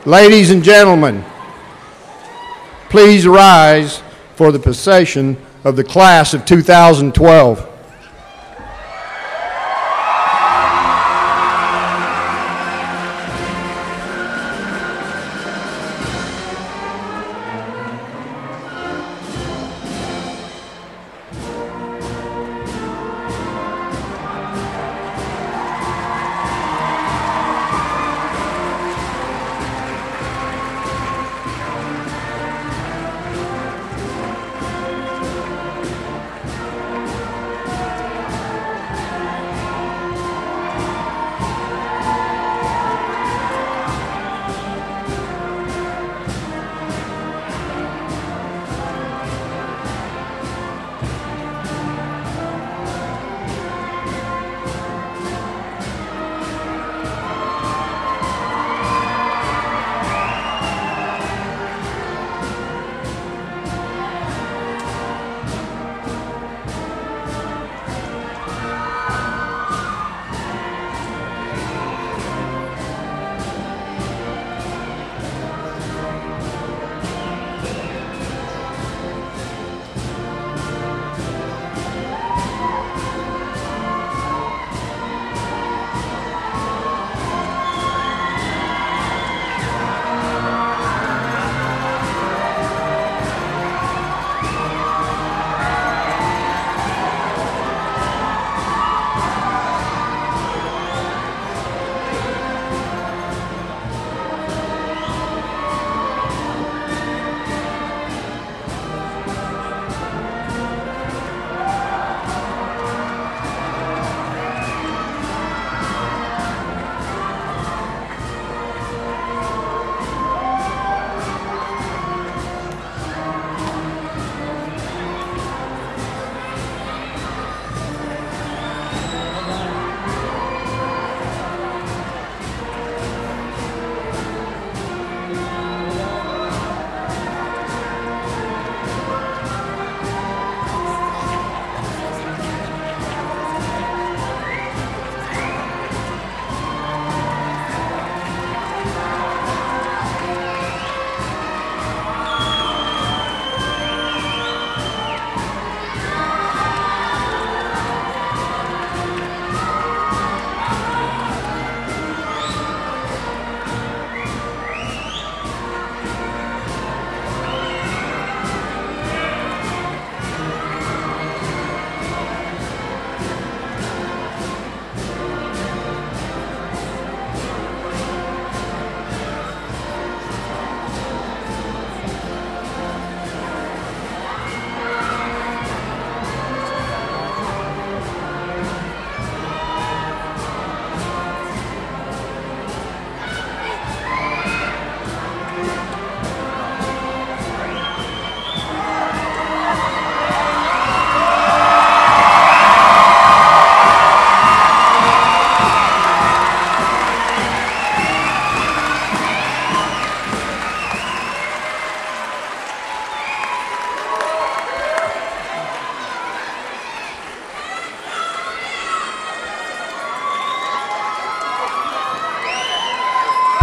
Ladies and gentlemen, please rise for the procession of the class of 2012.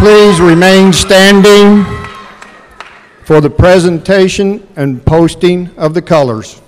Please remain standing for the presentation and posting of the colors.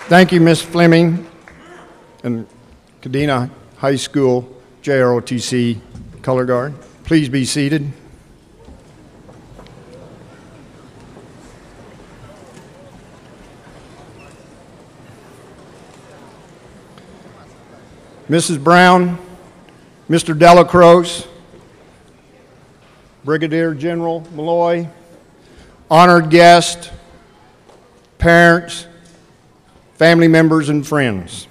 Thank you, Ms. Fleming and Kadena High School JROTC Color Guard. Please be seated. Mrs. Brown, Mr. Delacroix, Brigadier General Malloy, honored guests, parents, family members, and friends.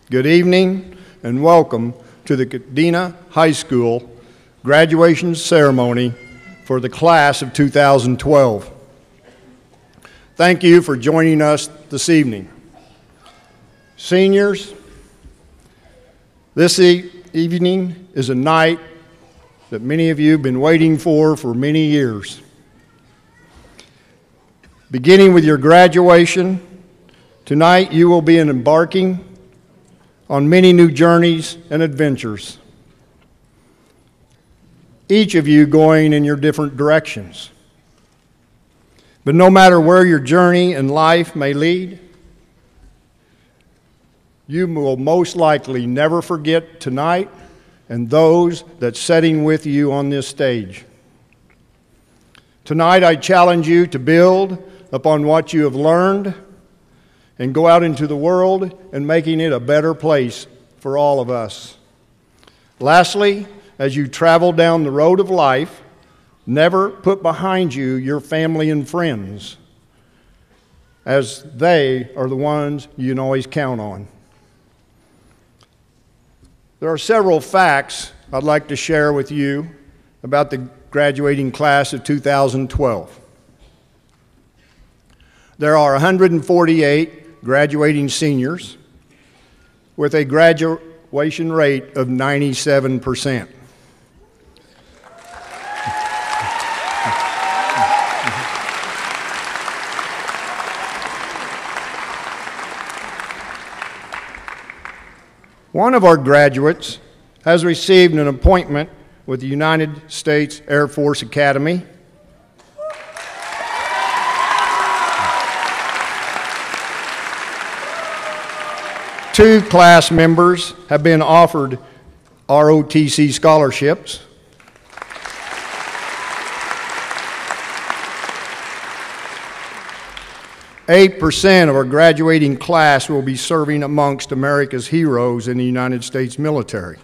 Good evening and welcome to the Kadena High School graduation ceremony for the class of 2012. Thank you for joining us this evening. Seniors, this evening is a night that many of you have been waiting for many years. Beginning with your graduation, tonight you will be embarking on many new journeys and adventures, each of you going in your different directions. But no matter where your journey in life may lead, you will most likely never forget tonight and those that sitting with you on this stage. Tonight I challenge you to build upon what you have learned and go out into the world and making it a better place for all of us. Lastly, as you travel down the road of life, never put behind you your family and friends, as they are the ones you can always count on. There are several facts I'd like to share with you about the graduating class of 2012. There are 148 graduating seniors with a graduation rate of 97%. One of our graduates has received an appointment with the United States Air Force Academy. Two class members have been offered ROTC scholarships. %8 of our graduating class will be serving amongst America's heroes in the United States military.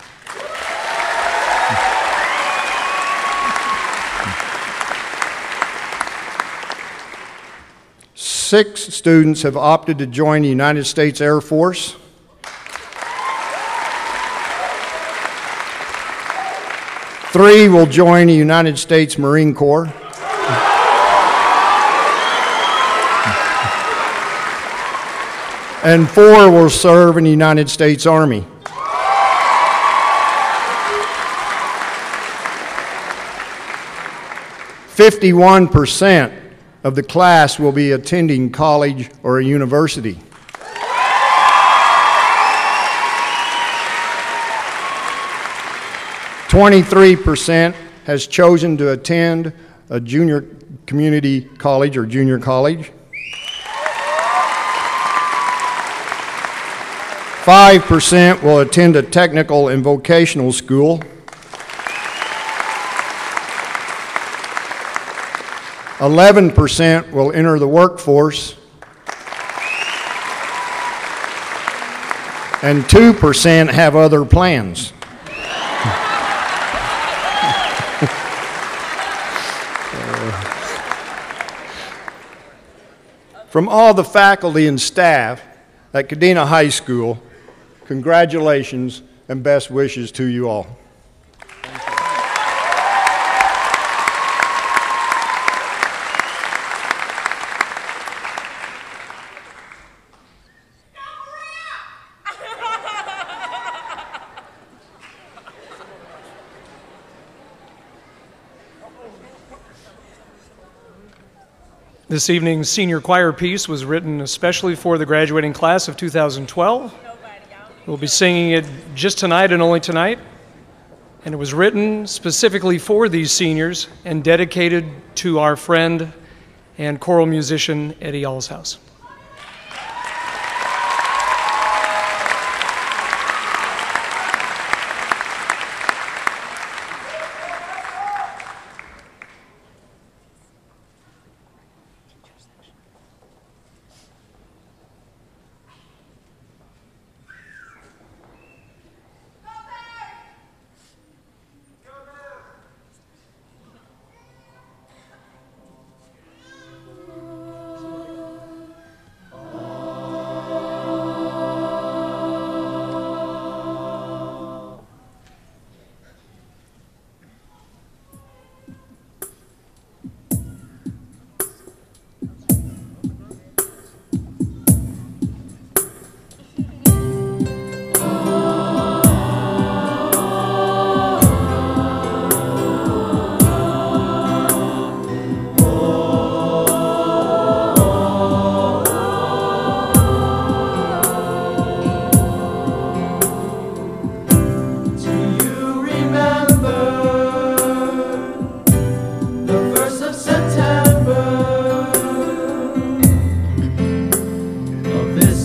Six students have opted to join the United States Air Force. Three will join the United States Marine Corps. And 4 will serve in the United States Army. %51 of the class will be attending college or a university. %23 has chosen to attend a junior community college or junior college. 5% will attend a technical and vocational school. 11% will enter the workforce. And 2% have other plans. From all the faculty and staff at Kadena High School, congratulations and best wishes to you all. This evening's senior choir piece was written especially for the graduating class of 2012. We'll be singing it just tonight and only tonight. And it was written specifically for these seniors and dedicated to our friend and choral musician, Eddie Allshouse.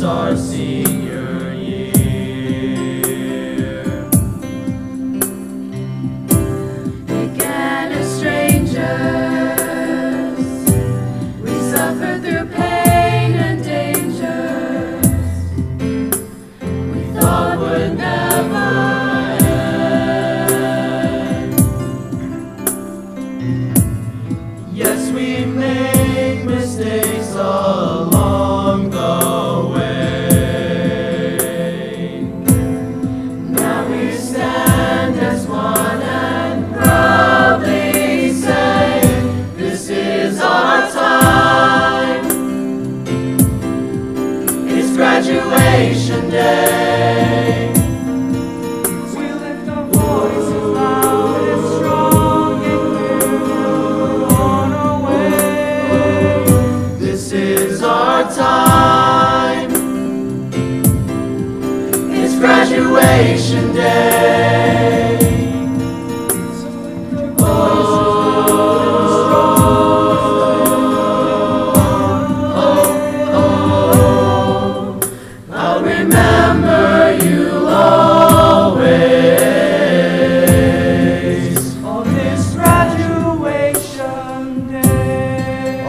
our senior year. Began as strangers, we suffered through pain and dangers we thought would never end. Yes, we made mistakes along the way. Now we stand as one and proudly say, this is our time. It's graduation day. We lift our voices loud and strong and we're on our way. This is our time. It's graduation day. I'll remember you always on this graduation day.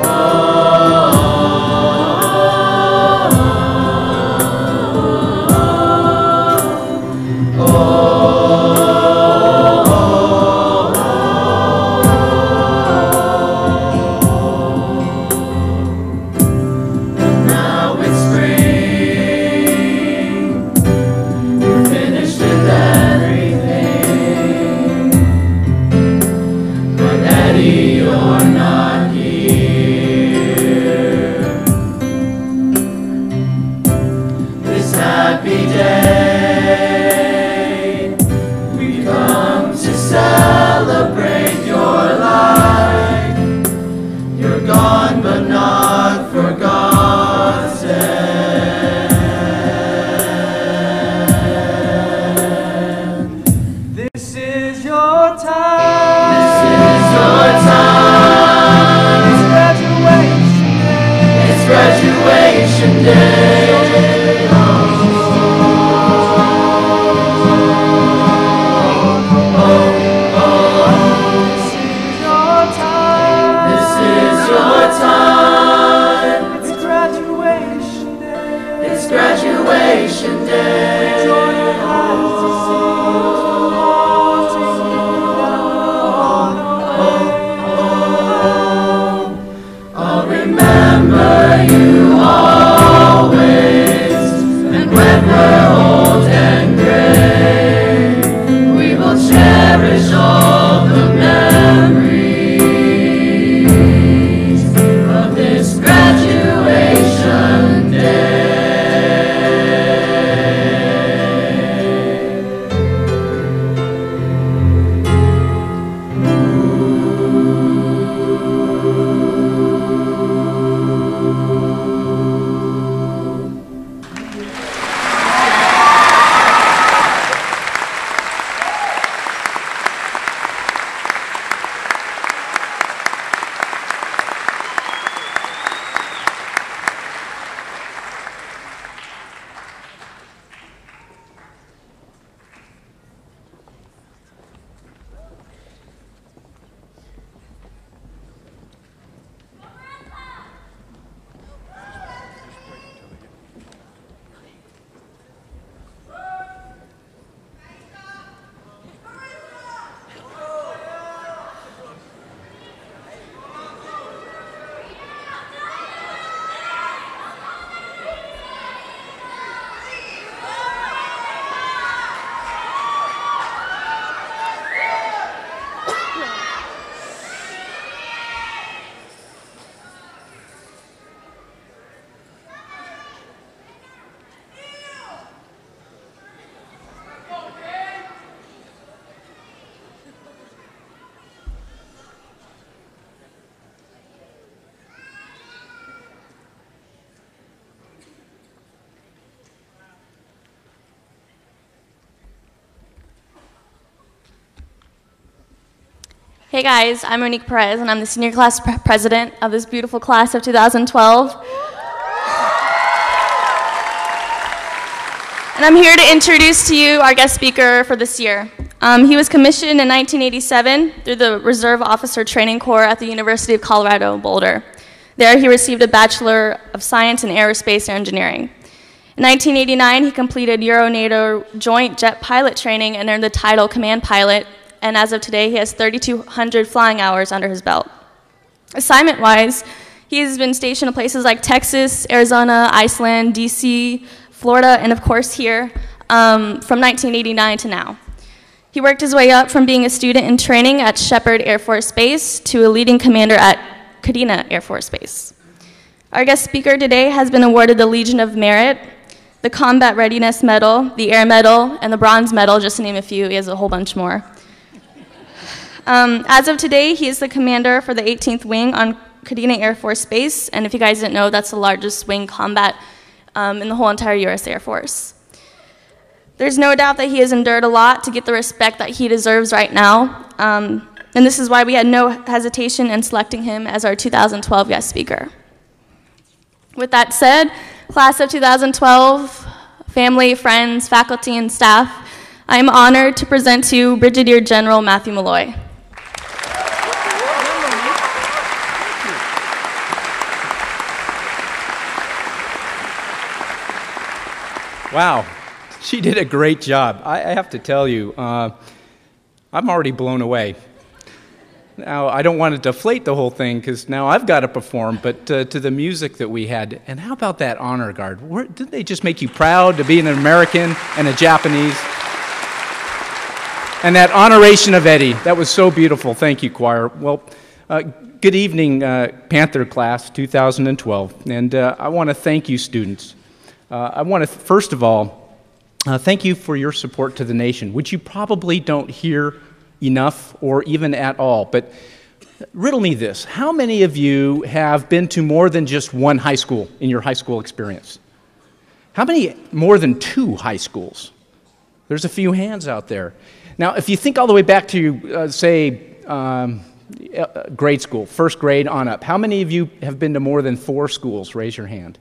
Now it's spring, we're finished with everything. But Eddie, you're not here. This happy day, we've come to celebrate your life. You're gone but not forgotten. This is your time. This is your time. It's graduation day. It's graduation day. This is your time. This is your time. It's graduation day. It's graduation day. Join your hands to sing. I'll remember you always, and when we're old and gray, we will cherish all the memories of this graduation day. Hey guys, I'm Monique Perez, and I'm the senior class president of this beautiful class of 2012. And I'm here to introduce to you our guest speaker for this year. He was commissioned in 1987 through the Reserve Officer Training Corps at the University of Colorado Boulder. There he received a Bachelor of Science in Aerospace Engineering. In 1989, he completed Euro-NATO joint jet pilot training and earned the title Command Pilot, and as of today, he has 3,200 flying hours under his belt. Assignment-wise, he has been stationed in places like Texas, Arizona, Iceland, DC, Florida, and of course here, from 1989 to now. He worked his way up from being a student in training at Shepherd Air Force Base to a leading commander at Kadena Air Force Base. Our guest speaker today has been awarded the Legion of Merit, the Combat Readiness Medal, the Air Medal, and the Bronze Medal, just to name a few. He has a whole bunch more. As of today, he is the commander for the 18th Wing on Kadena Air Force Base, and if you guys didn't know, that's the largest wing combat in the whole entire U.S. Air Force. There's no doubt that he has endured a lot to get the respect that he deserves right now, and this is why we had no hesitation in selecting him as our 2012 guest speaker. With that said, class of 2012, family, friends, faculty, and staff, I am honored to present to you Brigadier General Matthew Malloy. Wow, she did a great job. I have to tell you, I'm already blown away. Now, I don't want to deflate the whole thing because now I've got to perform, but to the music that we had, and how about that honor guard? Didn't they just make you proud to be an American and a Japanese? And that honoration of Eddie, that was so beautiful. Thank you, choir. Well, good evening, Panther class 2012, and I want to thank you, students. I want to, first of all, thank you for your support to the nation, which you probably don't hear enough or even at all. But riddle me this. How many of you have been to more than just one high school in your high school experience? How many more than 2 high schools? There's a few hands out there. Now, if you think all the way back to, say, grade school, first grade on up, how many of you have been to more than 4 schools? Raise your hand.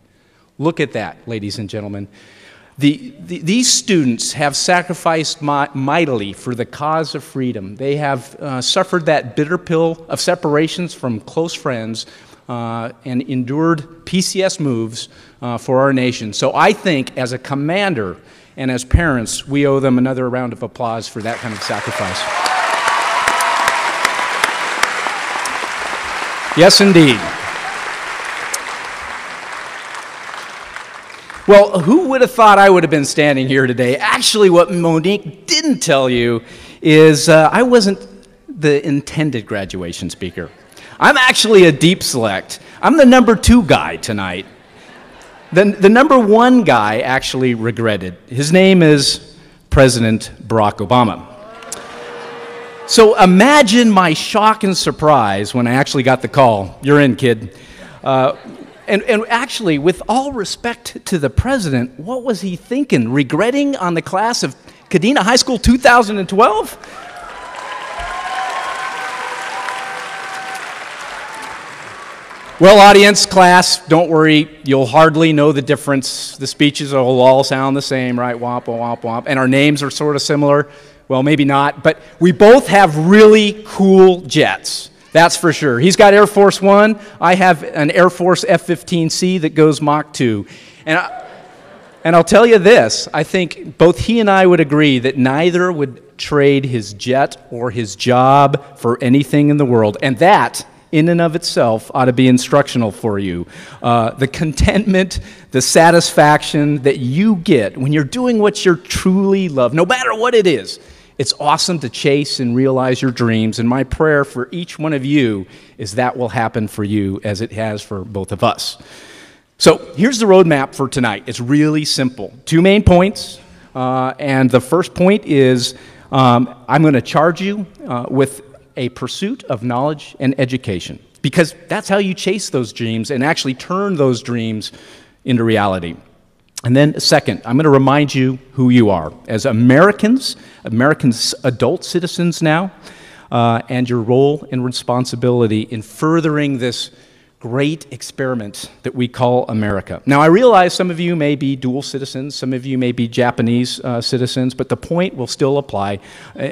Look at that, ladies and gentlemen. These students have sacrificed mightily for the cause of freedom. They have suffered that bitter pill of separations from close friends and endured PCS moves for our nation. So I think as a commander and as parents, we owe them another round of applause for that kind of sacrifice. Yes, indeed. Well, who would have thought I would have been standing here today? Actually, what Monique didn't tell you is I wasn't the intended graduation speaker. I'm actually a deep select. I'm the number 2 guy tonight. The number 1 guy actually regretted. His name is President Barack Obama. So imagine my shock and surprise when I actually got the call. You're in, kid. And actually, with all respect to the president, what was he thinking? Regretting on the class of Kadena High School 2012? Well, audience, class, don't worry. You'll hardly know the difference. The speeches will all sound the same, right? Womp, womp, womp. And our names are sort of similar. Well, maybe not. But we both have really cool jets. That's for sure. He's got Air Force One. I have an Air Force F-15C that goes Mach 2. And I'll tell you this. I think both he and I would agree that neither would trade his jet or his job for anything in the world. And that, in and of itself, ought to be instructional for you. The contentment, the satisfaction that you get when you're doing what you truly love, no matter what it is. It's awesome to chase and realize your dreams, and my prayer for each one of you is that will happen for you as it has for both of us. So here's the roadmap for tonight. It's really simple. 2 main points, and the first point is I'm going to charge you with a pursuit of knowledge and education, because that's how you chase those dreams and actually turn those dreams into reality. And then second, I'm going to remind you who you are as Americans, adult citizens now, and your role and responsibility in furthering this great experiment that we call America. Now, I realize some of you may be dual citizens, some of you may be Japanese citizens, but the point will still apply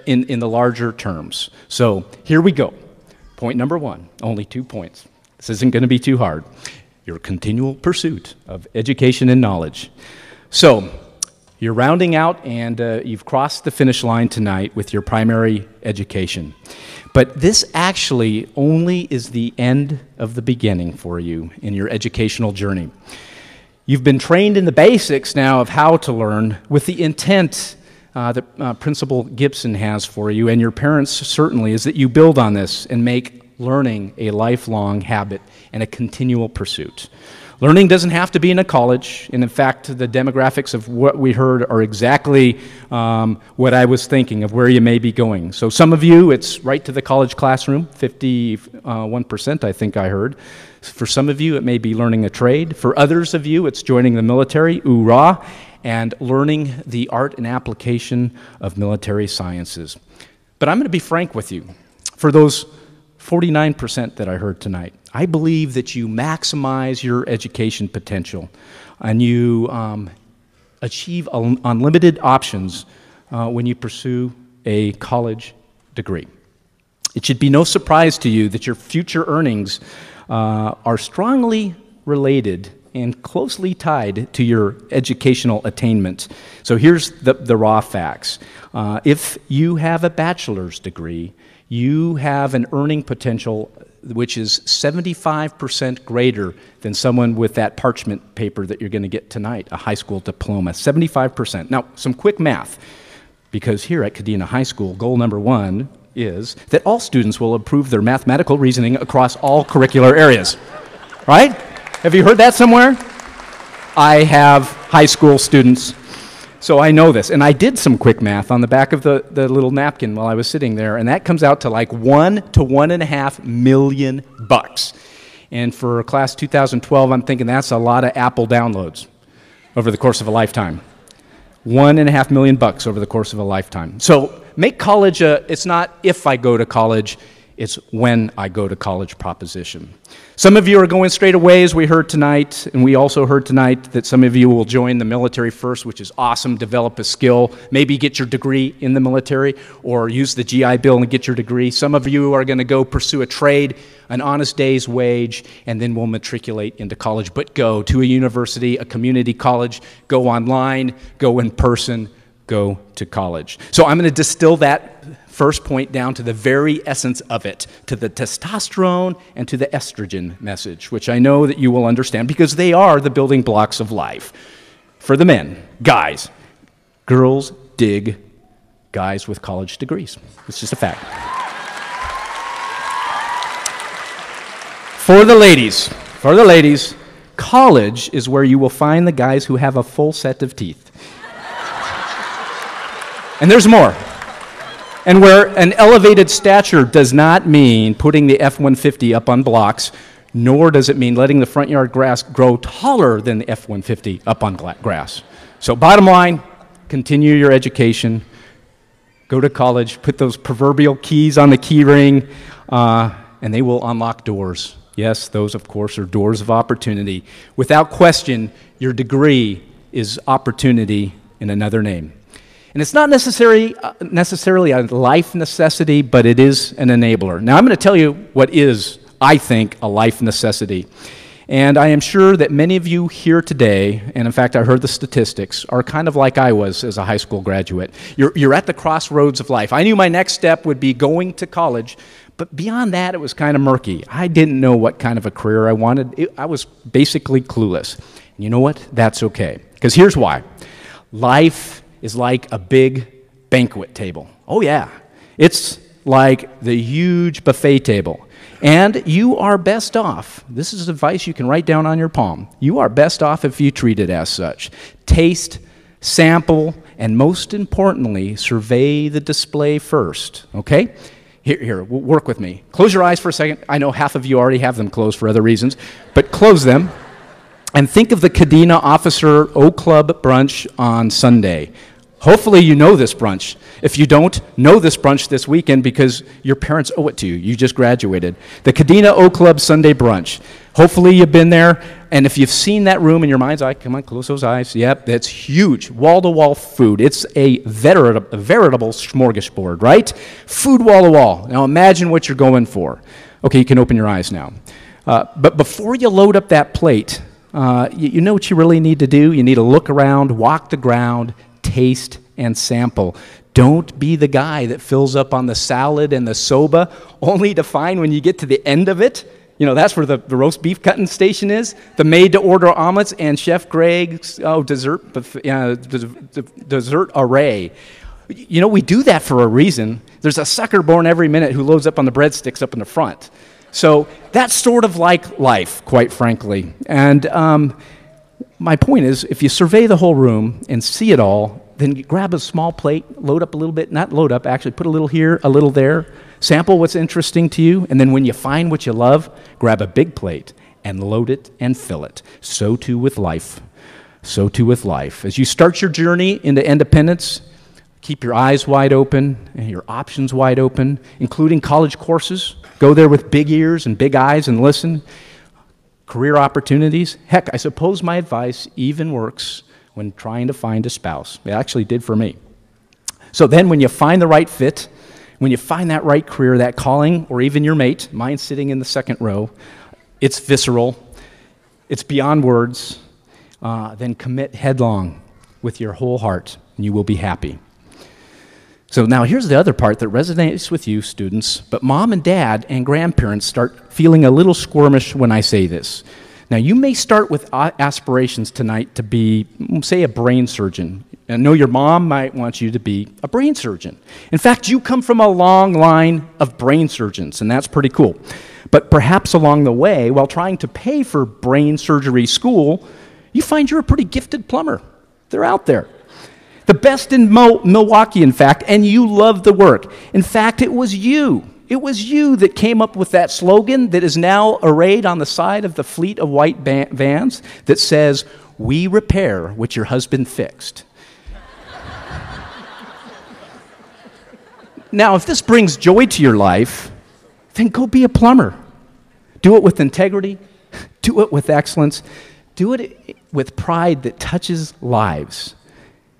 in the larger terms. So here we go. Point number one, only 2 points. This isn't going to be too hard. Your continual pursuit of education and knowledge. So, you're rounding out and you've crossed the finish line tonight with your primary education. But this actually only is the end of the beginning for you in your educational journey. You've been trained in the basics now of how to learn with the intent that Principal Gibson has for you, and your parents certainly, is that you build on this and make learning a lifelong habit and a continual pursuit. Learning doesn't have to be in a college, and in fact, the demographics of what we heard are exactly what I was thinking of where you may be going. So some of you, it's right to the college classroom, 51% I think I heard. For some of you, it may be learning a trade. For others of you, it's joining the military, oorah, and learning the art and application of military sciences. But I'm going to be frank with you. For those 49% that I heard tonight, I believe that you maximize your education potential and you achieve unlimited options when you pursue a college degree. It should be no surprise to you that your future earnings are strongly related and closely tied to your educational attainment. So here's the raw facts. If you have a bachelor's degree, you have an earning potential which is 75% greater than someone with that parchment paper that you're going to get tonight, a high school diploma, 75%. Now, some quick math, because here at Kadena High School, goal number one is that all students will improve their mathematical reasoning across all curricular areas. Right? Have you heard that somewhere? I have high school students, so I know this. And I did some quick math on the back of the little napkin while I was sitting there, and that comes out to like $1 to $1.5 million. And for class 2012, I'm thinking that's a lot of Apple downloads over the course of a lifetime. $1.5 million over the course of a lifetime. So make college it's not if I go to college, it's when I go to college proposition. Some of you are going straight away, as we heard tonight, and we also heard tonight that some of you will join the military first, which is awesome, develop a skill, maybe get your degree in the military, or use the GI Bill and get your degree. Some of you are going to go pursue a trade, an honest day's wage, and then will matriculate into college. But go to a university, a community college, go online, go in person, go to college. So I'm going to distill that first point down to the very essence of it, to the testosterone and to the estrogen message, which I know that you will understand because they are the building blocks of life. For the men, guys, girls dig guys with college degrees. It's just a fact. For the ladies, college is where you will find the guys who have a full set of teeth. And there's more. And where an elevated stature does not mean putting the F-150 up on blocks, nor does it mean letting the front yard grass grow taller than the F-150 up on grass. So bottom line, continue your education, go to college, put those proverbial keys on the key ring, and they will unlock doors. Yes, those, of course, are doors of opportunity. Without question, your degree is opportunity in another name. And it's not necessarily a life necessity, but it is an enabler. Now, I'm going to tell you what is, I think, a life necessity. And I am sure that many of you here today, and in fact, I heard the statistics, are kind of like I was as a high school graduate. You're at the crossroads of life. I knew my next step would be going to college, but beyond that, it was kind of murky. I didn't know what kind of a career I wanted. I was basically clueless. And you know what? That's okay. Because here's why. Life is like a big banquet table. Oh yeah, it's like the huge buffet table. And you are best off, this is advice you can write down on your palm, you are best off if you treat it as such. Taste, sample, and most importantly, survey the display first, okay? Here, work with me. Close your eyes for a second. I know half of you already have them closed for other reasons, but close them. And think of the Kadena Officer O Club brunch on Sunday. Hopefully you know this brunch. If you don't, know this brunch this weekend because your parents owe it to you. You just graduated. The Kadena O Club Sunday Brunch. Hopefully you've been there, and if you've seen that room in your mind's eye, come on, close those eyes. Yep, that's huge. Wall-to-wall food. It's a veritable smorgasbord, right? Food wall-to-wall. Now imagine what you're going for. Okay, you can open your eyes now. But before you load up that plate, you know what you really need to do? You need to look around, walk the ground, taste, and sample. Don't be the guy that fills up on the salad and the soba, only to find when you get to the end of it, you know, that's where the roast beef cutting station is, the made-to-order omelets, and Chef Greg's dessert array. You know, we do that for a reason. There's a sucker born every minute who loads up on the breadsticks up in the front. So that's sort of like life, quite frankly. And my point is, if you survey the whole room and see it all, then you grab a small plate, load up a little bit, not load up, actually put a little here, a little there, sample what's interesting to you, and then when you find what you love, grab a big plate and load it and fill it. So too with life. So too with life. As you start your journey into independence, keep your eyes wide open and your options wide open, including college courses. Go there with big ears and big eyes and listen. Career opportunities. Heck, I suppose my advice even works when trying to find a spouse. It actually did for me. So then when you find the right fit, when you find that right career, that calling, or even your mate, mine sitting in the second row, it's visceral, it's beyond words, then commit headlong with your whole heart, and you will be happy. So now here's the other part that resonates with you, students, but mom and dad and grandparents start feeling a little squirmish when I say this. Now, you may start with aspirations tonight to be, say, a brain surgeon. I know your mom might want you to be a brain surgeon. In fact, you come from a long line of brain surgeons, and that's pretty cool. But perhaps along the way, while trying to pay for brain surgery school, you find you're a pretty gifted plumber. They're out there. The best in Milwaukee, in fact, and you love the work. In fact, it was you. It was you that came up with that slogan that is now arrayed on the side of the fleet of white vans that says, "We repair what your husband fixed." Now, if this brings joy to your life, then go be a plumber. Do it with integrity. Do it with excellence. Do it with pride that touches lives.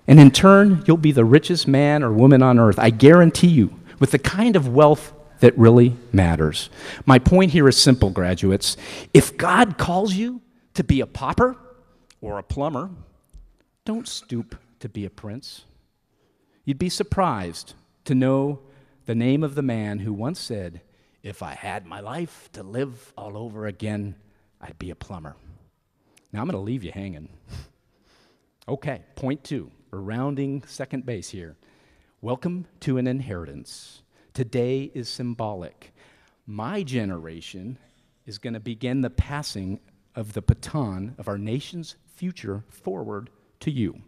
And in turn, you'll be the richest man or woman on earth, I guarantee you, with the kind of wealth that really matters. My point here is simple, graduates. If God calls you to be a pauper or a plumber, don't stoop to be a prince. You'd be surprised to know the name of the man who once said, "If I had my life to live all over again, I'd be a plumber." Now I'm going to leave you hanging. Okay, point 2. We're rounding second base here. Welcome to an inheritance. Today is symbolic. My generation is going to begin the passing of the baton of our nation's future forward to you.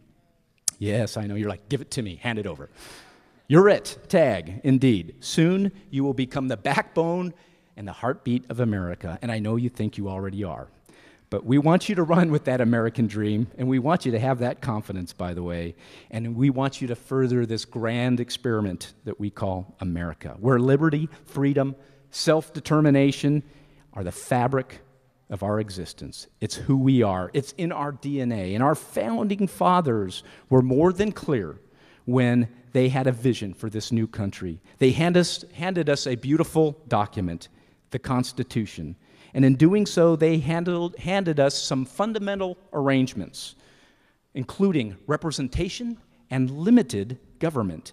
Yes, I know, you're like, give it to me, hand it over. You're it, tag, indeed. Soon you will become the backbone and the heartbeat of America, and I know you think you already are. But we want you to run with that American dream, and we want you to have that confidence, by the way, and we want you to further this grand experiment that we call America, where liberty, freedom, self-determination are the fabric of our existence. It's who we are. It's in our DNA, and our founding fathers were more than clear when they had a vision for this new country. They handed us a beautiful document, the Constitution. And in doing so, they handed us some fundamental arrangements, including representation and limited government,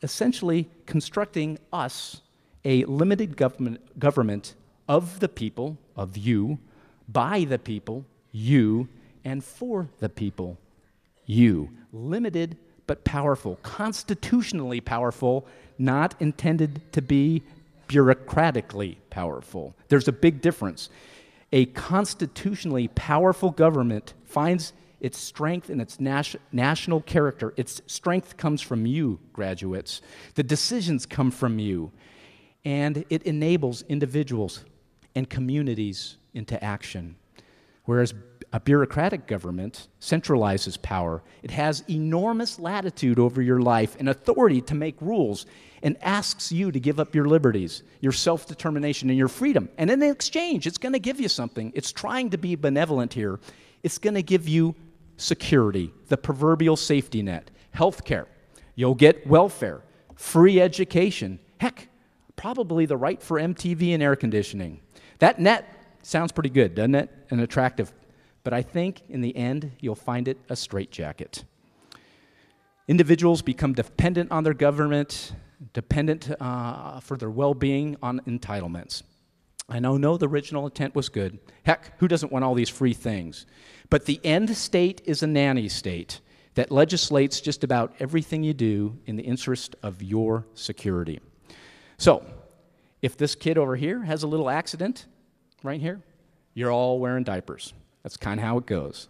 essentially constructing us a limited government of the people, of you, by the people, you, and for the people, you. Limited but powerful, constitutionally powerful, not intended to be bureaucratically powerful. There's a big difference. A constitutionally powerful government finds its strength in its national character. Its strength comes from you, graduates. The decisions come from you. And it enables individuals and communities into action. Whereas A bureaucratic government centralizes power. It has enormous latitude over your life and authority to make rules and asks you to give up your liberties, your self-determination, and your freedom. And in exchange, it's going to give you something. It's trying to be benevolent here. It's going to give you security, the proverbial safety net, health care. You'll get welfare, free education. Heck, probably the right for MTV and air conditioning. That net sounds pretty good, doesn't it? And attractive. But I think in the end, you'll find it a straitjacket. Individuals become dependent on their government, dependent for their well-being on entitlements. I know the original intent was good. Heck, who doesn't want all these free things? But the end state is a nanny state that legislates just about everything you do in the interest of your security. So, if this kid over here has a little accident, right here, you're all wearing diapers. That's kind of how it goes.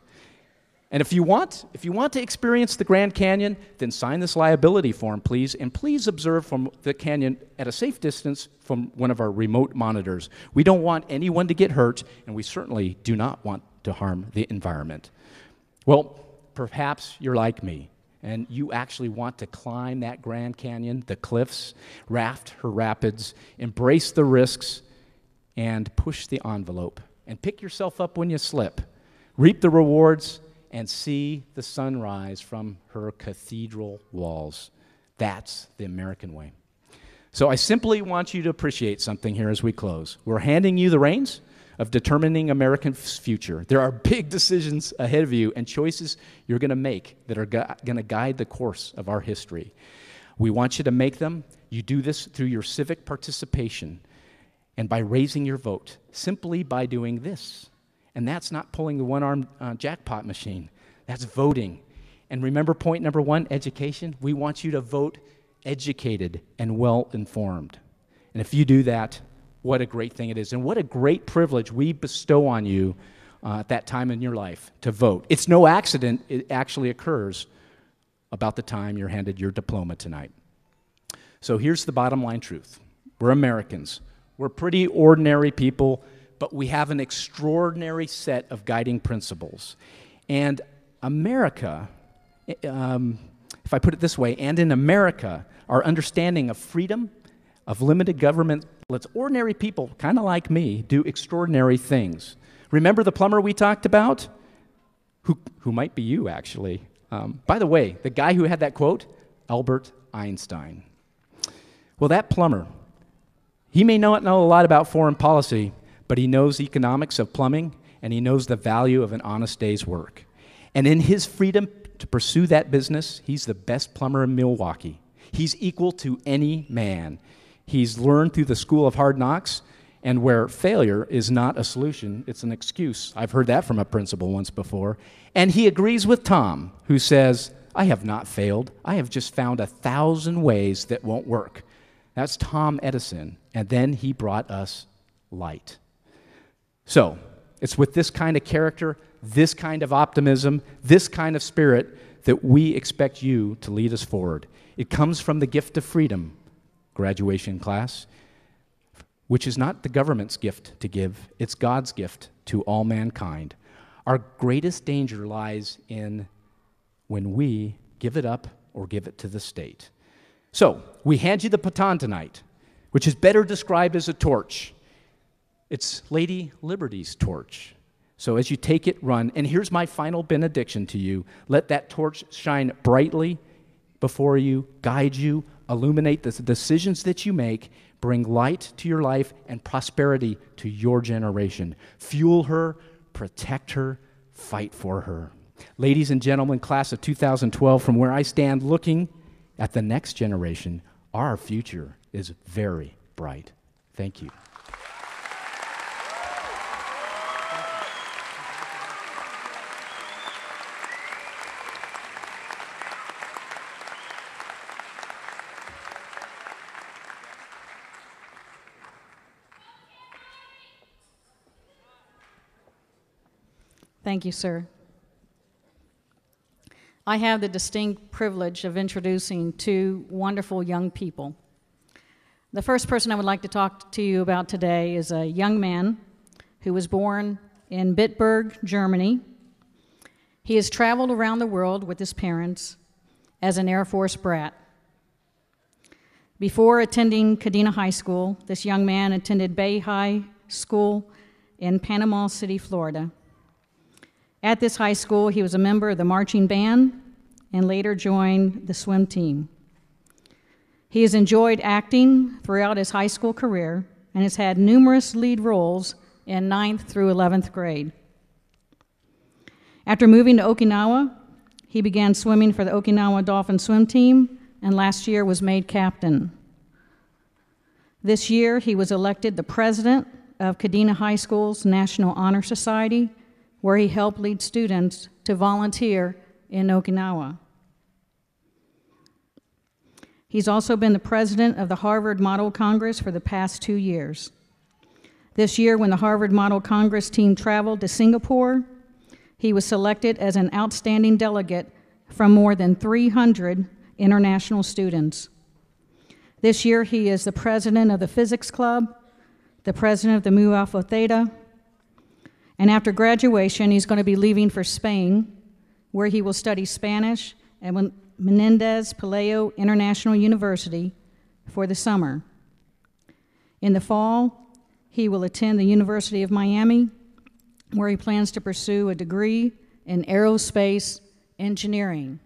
And if you want to experience the Grand Canyon, then sign this liability form, please, and please observe from the canyon at a safe distance from one of our remote monitors. We don't want anyone to get hurt, and we certainly do not want to harm the environment. Well, perhaps you're like me, and you actually want to climb that Grand Canyon, the cliffs, raft her rapids, embrace the risks, and push the envelope, and pick yourself up when you slip, reap the rewards, and see the sunrise from her cathedral walls. That's the American way. So I simply want you to appreciate something here as we close. We're handing you the reins of determining America's future. There are big decisions ahead of you and choices you're going to make that are going to guide the course of our history. We want you to make them. You do this through your civic participation and by raising your vote, simply by doing this. And that's not pulling the one-armed jackpot machine. That's voting. And remember point number one, education? We want you to vote educated and well-informed. And if you do that, what a great thing it is. And what a great privilege we bestow on you at that time in your life to vote. It's no accident it actually occurs about the time you're handed your diploma tonight. So here's the bottom line truth. We're Americans. We're pretty ordinary people, but we have an extraordinary set of guiding principles. And America, if I put it this way, and in America, our understanding of freedom, of limited government, lets ordinary people, kind of like me, do extraordinary things. Remember the plumber we talked about? Who might be you, actually. By the way, the guy who had that quote, Albert Einstein. Well, that plumber, he may not know a lot about foreign policy, but he knows the economics of plumbing, and he knows the value of an honest day's work. And in his freedom to pursue that business, he's the best plumber in Milwaukee. He's equal to any man. He's learned through the school of hard knocks, and where failure is not a solution, it's an excuse. I've heard that from a principal once before. And he agrees with Tom, who says, I have not failed. I have just found 1,000 ways that won't work. That's Tom Edison. And then he brought us light. So, it's with this kind of character, this kind of optimism, this kind of spirit that we expect you to lead us forward. It comes from the gift of freedom, graduation class, which is not the government's gift to give, it's God's gift to all mankind. Our greatest danger lies in when we give it up or give it to the state. So, we hand you the baton tonight, which is better described as a torch. It's Lady Liberty's torch. So as you take it, run. And here's my final benediction to you. Let that torch shine brightly before you, guide you, illuminate the decisions that you make, bring light to your life and prosperity to your generation. Fuel her, protect her, fight for her. Ladies and gentlemen, class of 2012, from where I stand looking at the next generation, our future is very bright. Thank you. Thank you, sir. I have the distinct privilege of introducing two wonderful young people. The first person I would like to talk to you about today is a young man who was born in Bitburg, Germany He has traveled around the world with his parents as an Air Force brat. Before attending Kadena High School, this young man attended Bay High School in Panama City, Florida. At this high school, he was a member of the marching band and later joined the swim team. He has enjoyed acting throughout his high school career and has had numerous lead roles in 9th through 11th grade. After moving to Okinawa, he began swimming for the Okinawa Dolphin swim team and last year was made captain. This year, he was elected the president of Kadena High School's National Honor Society, where he helped lead students to volunteer in Okinawa. He's also been the president of the Harvard Model Congress for the past 2 years. This year, when the Harvard Model Congress team traveled to Singapore, he was selected as an outstanding delegate from more than 300 international students. This year, he is the president of the Physics Club, the president of the Mu Alpha Theta, and after graduation, he's going to be leaving for Spain, where he will study Spanish at Menendez Pelayo International University for the summer. In the fall, he will attend the University of Miami, where he plans to pursue a degree in aerospace engineering.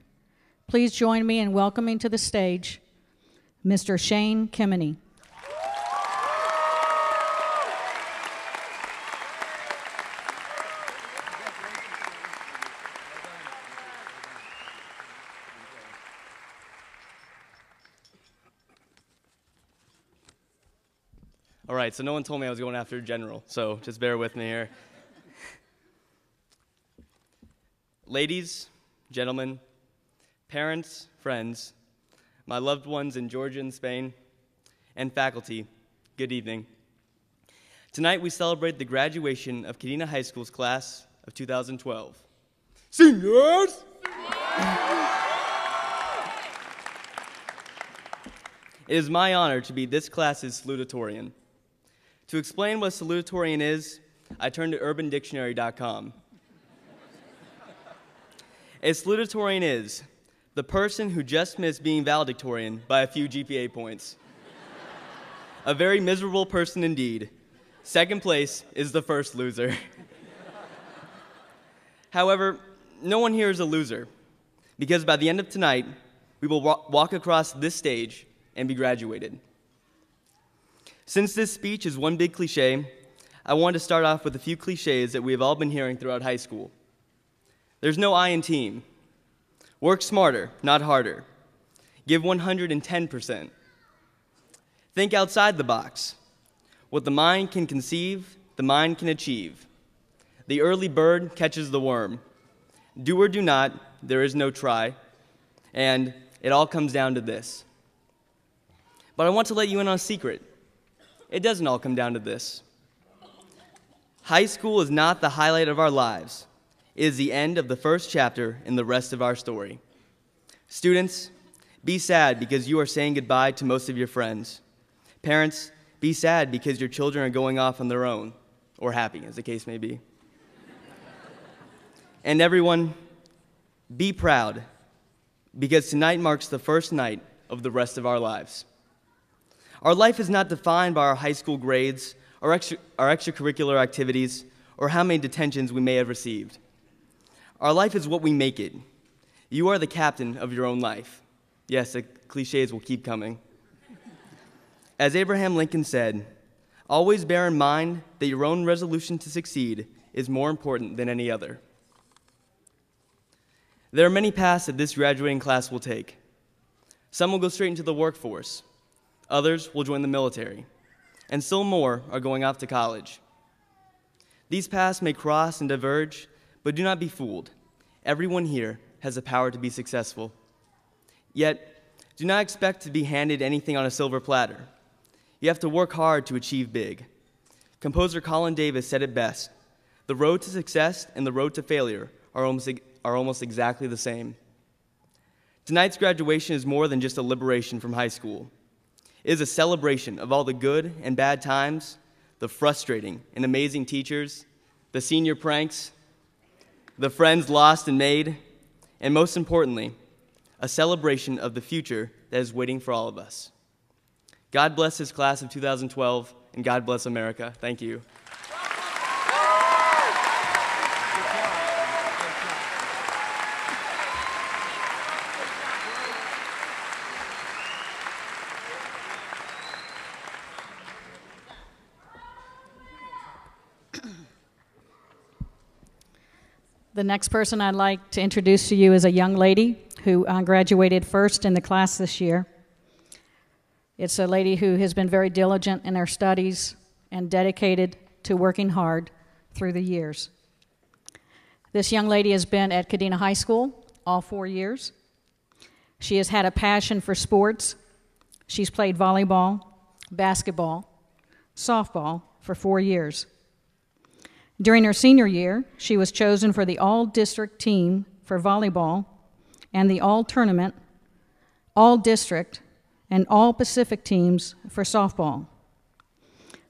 Please join me in welcoming to the stage Mr. Shane Kemeny. All right, so no one told me I was going after general, so just bear with me here. Ladies, gentlemen, parents, friends, my loved ones in Georgia and Spain, and faculty, good evening. Tonight we celebrate the graduation of Kadena High School's class of 2012. Seniors! It is my honor to be this class's salutatorian. To explain what a salutatorian is, I turn to urbandictionary.com. A salutatorian is the person who just missed being valedictorian by a few GPA points. A very miserable person indeed. Second place is the first loser. However, no one here is a loser, because by the end of tonight, we will walk across this stage and be graduated. Since this speech is one big cliche, I wanted to start off with a few cliches that we have all been hearing throughout high school. There's no I in team. Work smarter, not harder. Give 110%. Think outside the box. What the mind can conceive, the mind can achieve. The early bird catches the worm. Do or do not, there is no try. And it all comes down to this. But I want to let you in on a secret. It doesn't all come down to this. High school is not the highlight of our lives. It is the end of the first chapter in the rest of our story. Students, be sad because you are saying goodbye to most of your friends. Parents, be sad because your children are going off on their own, or happy, as the case may be. And everyone, be proud, because tonight marks the first night of the rest of our lives. Our life is not defined by our high school grades, our extracurricular activities, or how many detentions we may have received. Our life is what we make it. You are the captain of your own life. Yes, the cliches will keep coming. As Abraham Lincoln said, always bear in mind that your own resolution to succeed is more important than any other. There are many paths that this graduating class will take. Some will go straight into the workforce. Others will join the military. And still more are going off to college. These paths may cross and diverge, but do not be fooled. Everyone here has the power to be successful. Yet, do not expect to be handed anything on a silver platter. You have to work hard to achieve big. Composer Colin Davis said it best: the road to success and the road to failure are almost exactly the same. Tonight's graduation is more than just a liberation from high school. It is a celebration of all the good and bad times, the frustrating and amazing teachers, the senior pranks, the friends lost and made, and most importantly, a celebration of the future that is waiting for all of us. God bless this class of 2012, and God bless America. Thank you. The next person I'd like to introduce to you is a young lady who graduated first in the class this year. It's a lady who has been very diligent in her studies and dedicated to working hard through the years. This young lady has been at Kadena High School all 4 years. She has had a passion for sports. She's played volleyball, basketball, softball for 4 years. During her senior year, she was chosen for the all-district team for volleyball and the all-tournament, all-district, and all-Pacific teams for softball.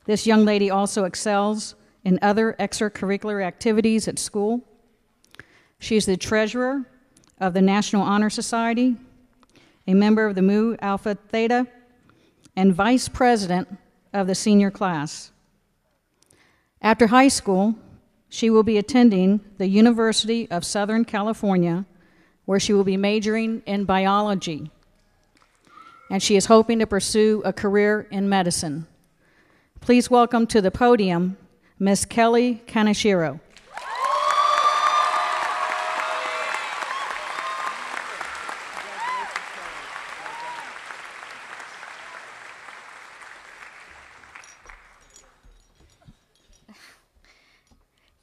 This young lady also excels in other extracurricular activities at school. She's the treasurer of the National Honor Society, a member of the Mu Alpha Theta, and vice president of the senior class. After high school, she will be attending the University of Southern California, where she will be majoring in biology. And she is hoping to pursue a career in medicine. Please welcome to the podium, Ms. Kelly Kaneshiro.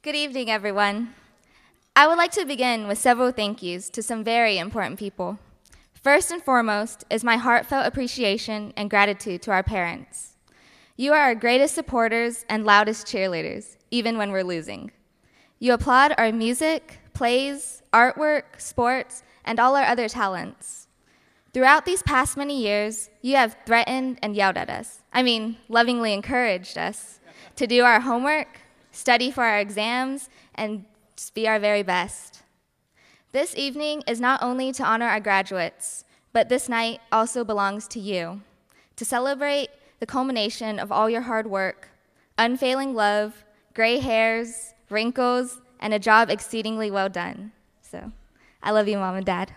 Good evening, everyone. I would like to begin with several thank yous to some very important people. First and foremost is my heartfelt appreciation and gratitude to our parents. You are our greatest supporters and loudest cheerleaders, even when we're losing. You applaud our music, plays, artwork, sports, and all our other talents. Throughout these past many years, you have threatened and yelled at us. Lovingly encouraged us to do our homework, study for our exams, and just be our very best. This evening is not only to honor our graduates, but this night also belongs to you, to celebrate the culmination of all your hard work, unfailing love, gray hairs, wrinkles, and a job exceedingly well done. So, I love you, Mom and Dad.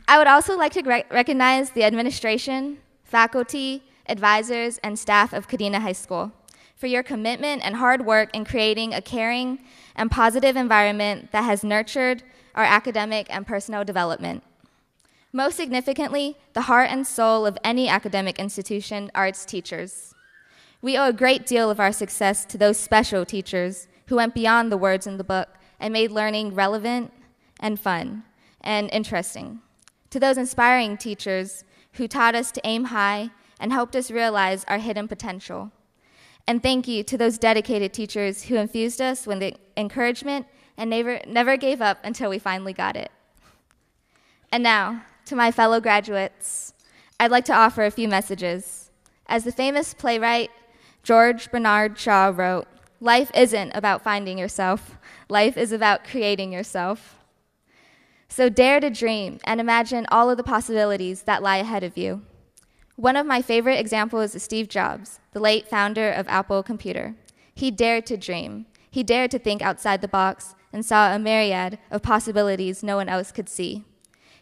I would also like to recognize the administration, faculty, advisors, and staff of Kadena High School for your commitment and hard work in creating a caring and positive environment that has nurtured our academic and personal development. Most significantly, the heart and soul of any academic institution are its teachers. We owe a great deal of our success to those special teachers who went beyond the words in the book and made learning relevant and fun and interesting. To those inspiring teachers who taught us to aim high and helped us realize our hidden potential. And thank you to those dedicated teachers who infused us with the encouragement and never gave up until we finally got it. And now, to my fellow graduates, I'd like to offer a few messages. As the famous playwright George Bernard Shaw wrote, life isn't about finding yourself. Life is about creating yourself. So dare to dream and imagine all of the possibilities that lie ahead of you. One of my favorite examples is Steve Jobs, the late founder of Apple Computer. He dared to dream. He dared to think outside the box and saw a myriad of possibilities no one else could see.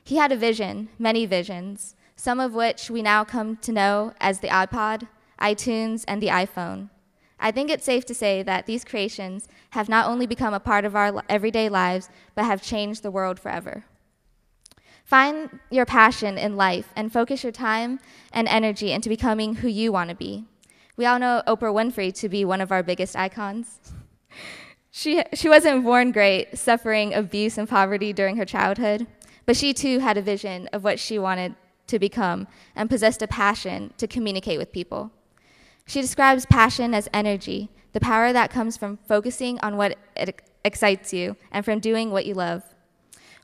He had a vision, many visions, some of which we now come to know as the iPod, iTunes, and the iPhone. I think it's safe to say that these creations have not only become a part of our everyday lives, but have changed the world forever. Find your passion in life and focus your time and energy into becoming who you want to be. We all know Oprah Winfrey to be one of our biggest icons. She wasn't born great, suffering abuse and poverty during her childhood, but she too had a vision of what she wanted to become and possessed a passion to communicate with people. She describes passion as energy, the power that comes from focusing on what excites you and from doing what you love.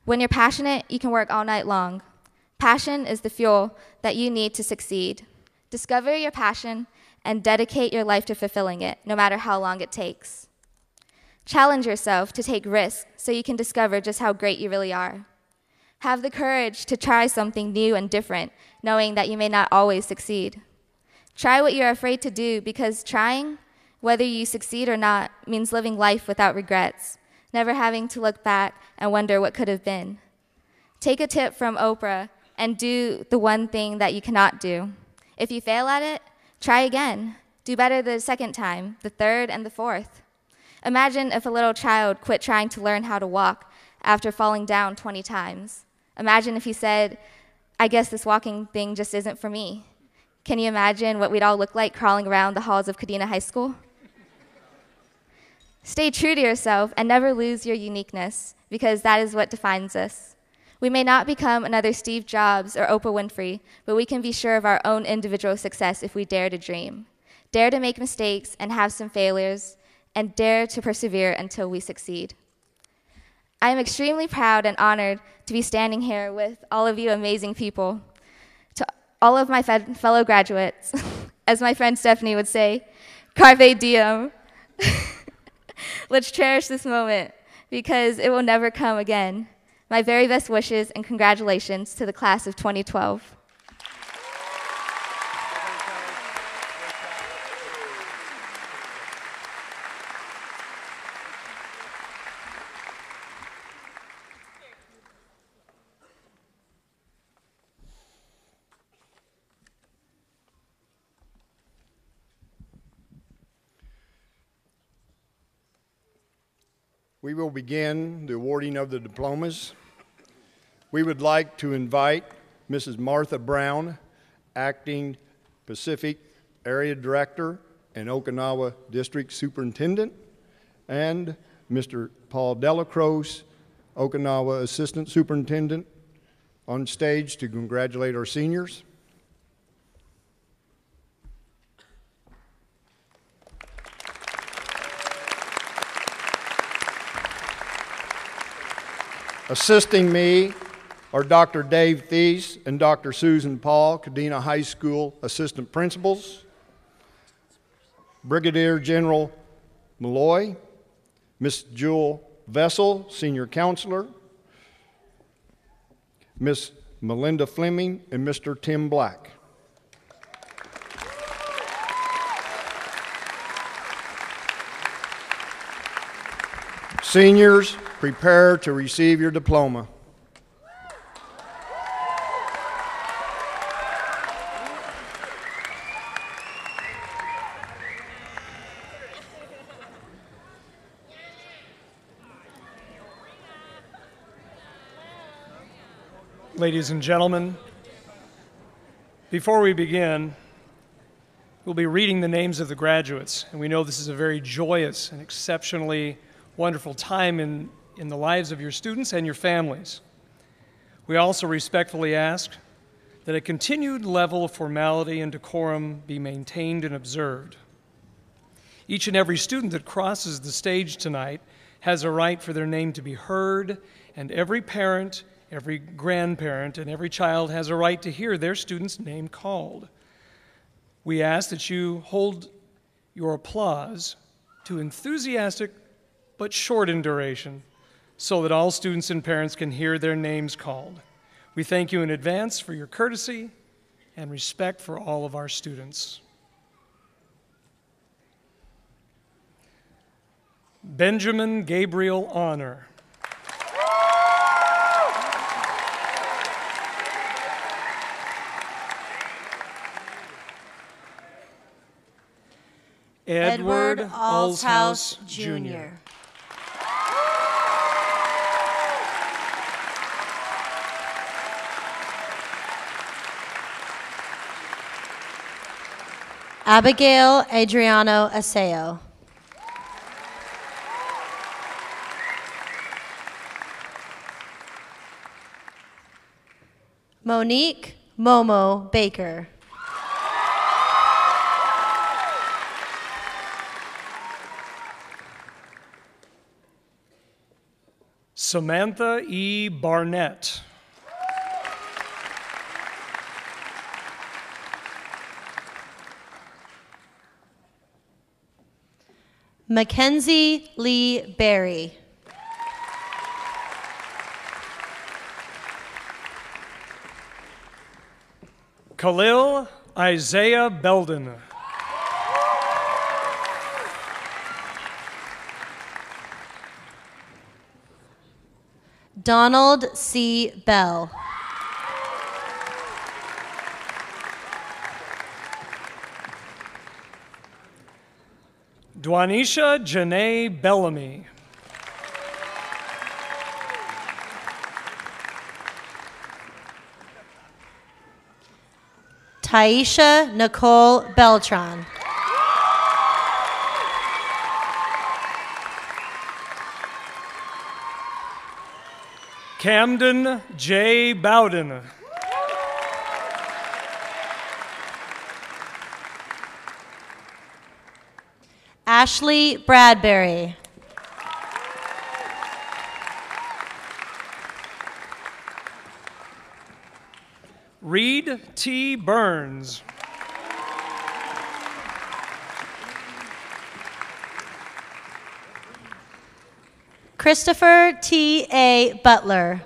When you're passionate, you can work all night long. Passion is the fuel that you need to succeed. Discover your passion and dedicate your life to fulfilling it, no matter how long it takes. Challenge yourself to take risks so you can discover just how great you really are. Have the courage to try something new and different, knowing that you may not always succeed. Try what you're afraid to do, because trying, whether you succeed or not, means living life without regrets, never having to look back and wonder what could have been. Take a tip from Oprah and do the one thing that you cannot do. If you fail at it, try again. Do better the second time, the third, and the fourth. Imagine if a little child quit trying to learn how to walk after falling down 20 times. Imagine if he said, "I guess this walking thing just isn't for me." Can you imagine what we'd all look like crawling around the halls of Kadena High School? Stay true to yourself and never lose your uniqueness, because that is what defines us. We may not become another Steve Jobs or Oprah Winfrey, but we can be sure of our own individual success if we dare to dream, dare to make mistakes and have some failures, and dare to persevere until we succeed. I am extremely proud and honored to be standing here with all of you amazing people. To all of my fellow graduates, as my friend Stephanie would say, carpe diem. Let's cherish this moment, because it will never come again. My very best wishes and congratulations to the class of 2012. We will begin the awarding of the diplomas. We would like to invite Mrs. Martha Brown, Acting Pacific Area Director and Okinawa District Superintendent, and Mr. Paul Delacroce, Okinawa Assistant Superintendent, on stage to congratulate our seniors. Assisting me are Dr. Dave Thies and Dr. Susan Paul, Kadena High School Assistant Principals, Brigadier General Malloy, Miss Jewel Vessel, Senior Counselor, Miss Melinda Fleming, and Mr. Tim Black. Seniors, prepare to receive your diploma. Ladies and gentlemen, before we begin, we'll be reading the names of the graduates, and we know this is a very joyous and exceptionally wonderful time in the lives of your students and your families. We also respectfully ask that a continued level of formality and decorum be maintained and observed. Each and every student that crosses the stage tonight has a right for their name to be heard, and every parent, every grandparent, and every child has a right to hear their student's name called. We ask that you hold your applause to enthusiastic but short in duration, so that all students and parents can hear their names called. We thank you in advance for your courtesy and respect for all of our students. Benjamin Gabriel Honor. Edward Alshouse, Jr. Abigail Adriano Aseo. Monique Momo Baker. Samantha E. Barnett. Mackenzie Lee Berry. Khalil Isaiah Belden. Donald C. Bell. Dwanisha Janae Bellamy. Taisha Nicole Beltran. Camden J. Bowden. Ashley Bradbury. Reed T. Burns. Christopher T. A. Butler.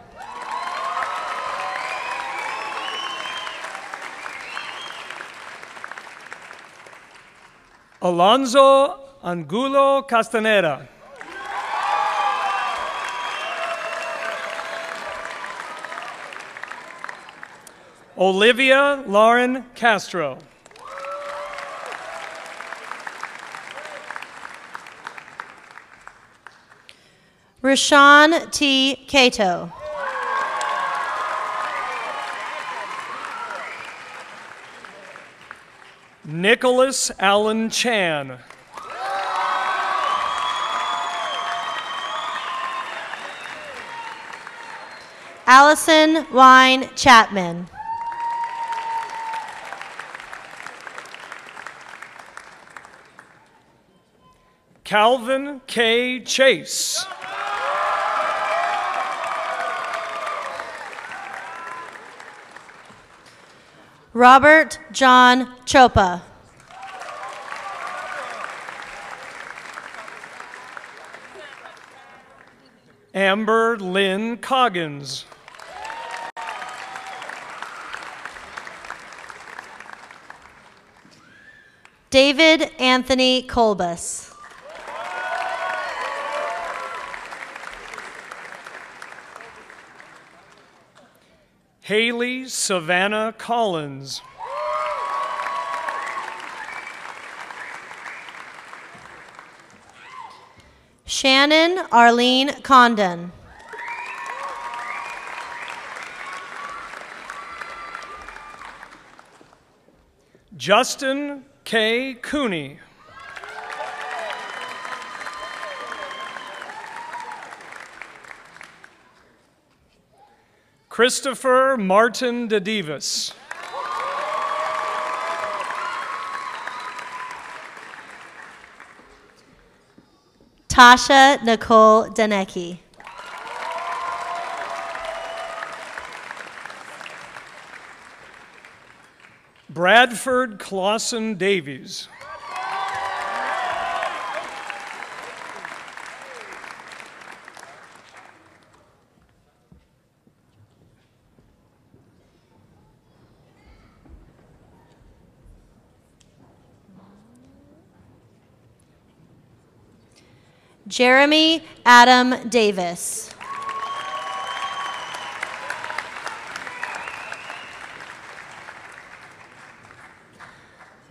Alonzo Angulo Castaneda. Olivia Lauren Castro. Rashawn T. Cato. Nicholas Allen Chan. Allison Wine Chapman. Calvin K. Chase. Robert John Chopa. Amber Lynn Coggins. David Anthony Colbus. Haley Savannah Collins. Shannon Arlene Condon. Justin K. Cooney. Christopher Martin DeDivas. Tasha Nicole Danecki. Bradford Clausen Davies. Jeremy Adam Davis.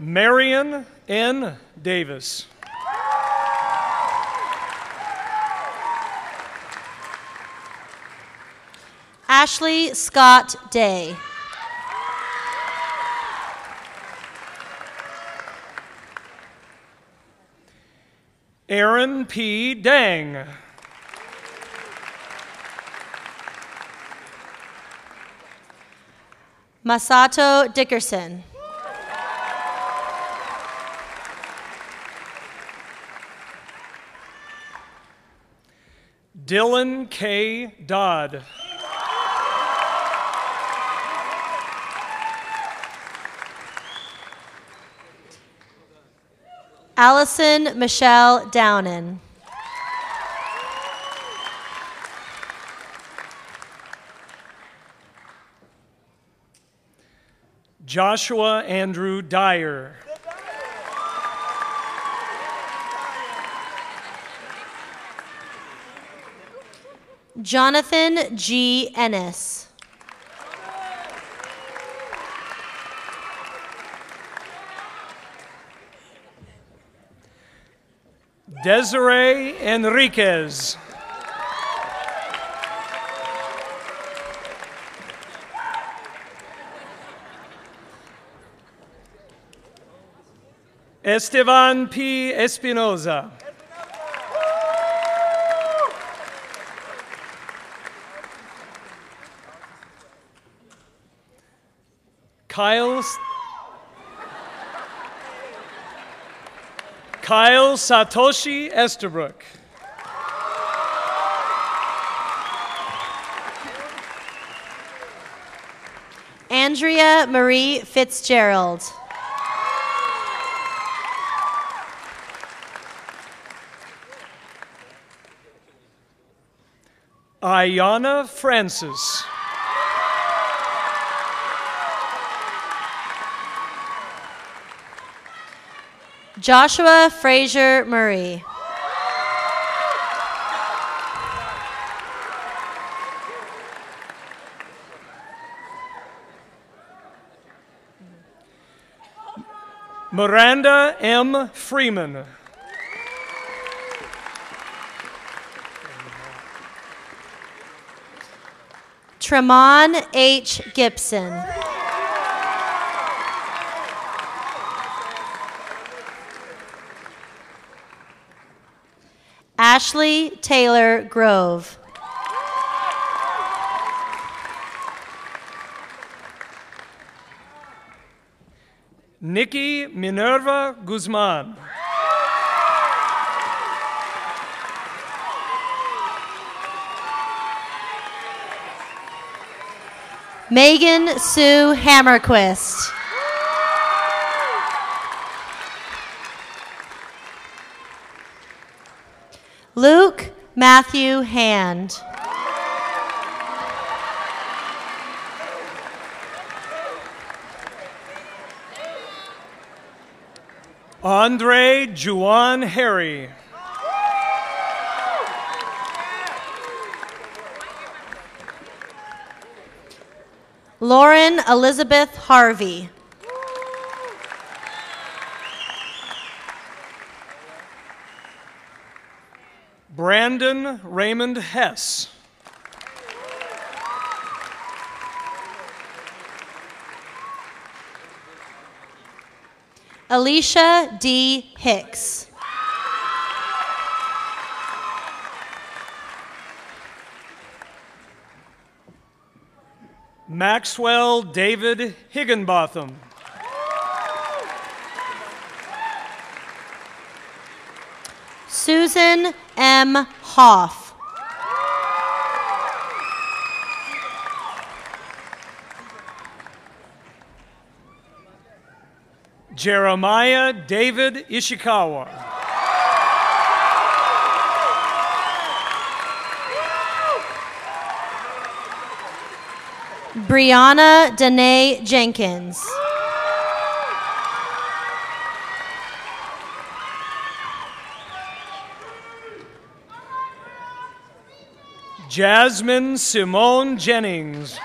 Marion N. Davis. Ashley Scott Day. Aaron P. Dang. Masato Dickerson. Dylan K. Dodd. Allison Michelle Downen. Joshua Andrew Dyer. Jonathan G. Ennis. Desiree Enriquez. Esteban P. Espinoza. Kyle Satoshi Estabrook. Andrea Marie Fitzgerald. Ayana Francis. Joshua Frazier Murray. Miranda M. Freeman. Tremont H. Gibson. Ashley Taylor Grove. Nikki Minerva Guzman. Megan Sue Hammerquist. Luke Matthew Hand. Andre Juan Harry. Lauren Elizabeth Harvey. Brandon Raymond Hess. Alicia D. Hicks. Maxwell David Higginbotham. Susan M. Hoff. Jeremiah David Ishikawa. Brianna Danae Jenkins. Jasmine Simone Jennings.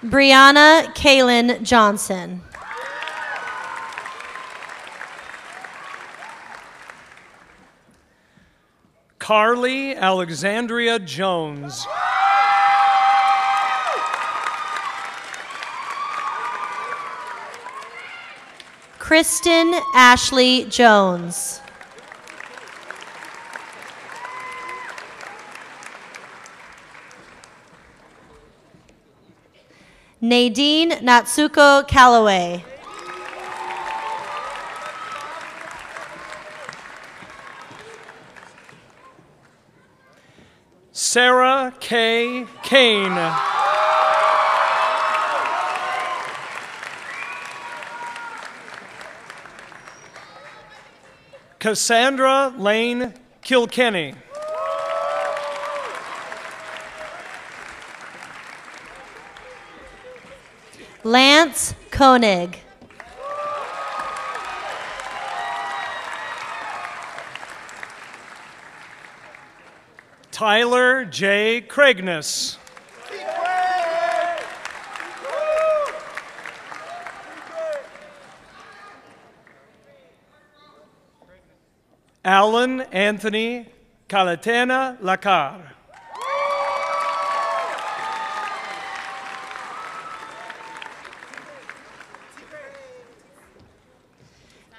Brianna Kaylin Johnson. Carly Alexandria Jones. Kristen Ashley Jones. Nadine Natsuko Calloway. Sarah K. Kane. Cassandra Lane Kilkenny. Lance Koenig. Tyler J. Craigness. Alan Anthony Calatena Lacar.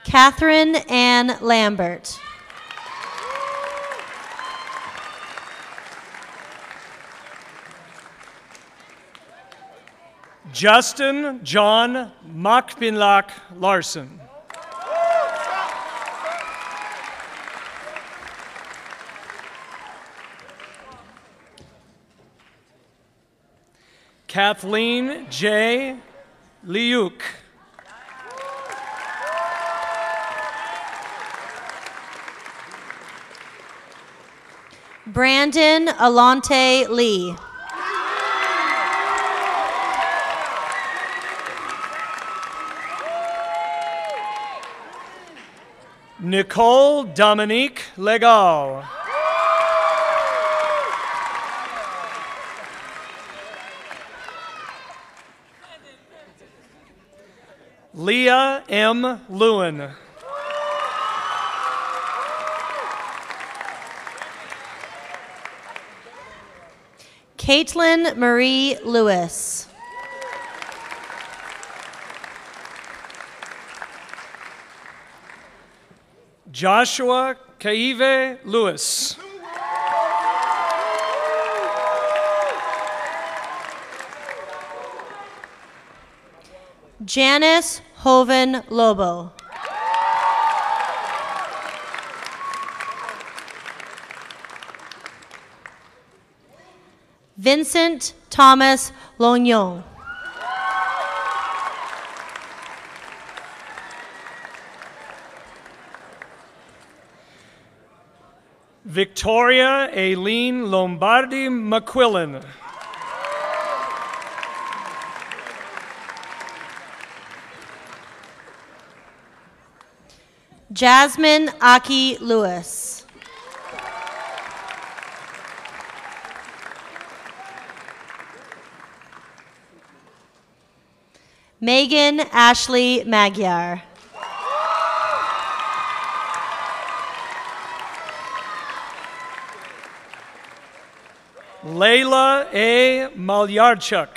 Catherine Ann Lambert. Justin John Makpinlak Larson. Kathleen J. Liuk. Brandon Alante Lee. Nicole Dominique Legal. Leah M. Lewin. Caitlin Marie Lewis. Joshua Kaive Lewis. Janice Hoven Lobo. Vincent Thomas Longyon. Victoria Aileen Lombardi McQuillan. Jasmine Aki Lewis. Megan Ashley Magyar. Layla A. Malyarchuk.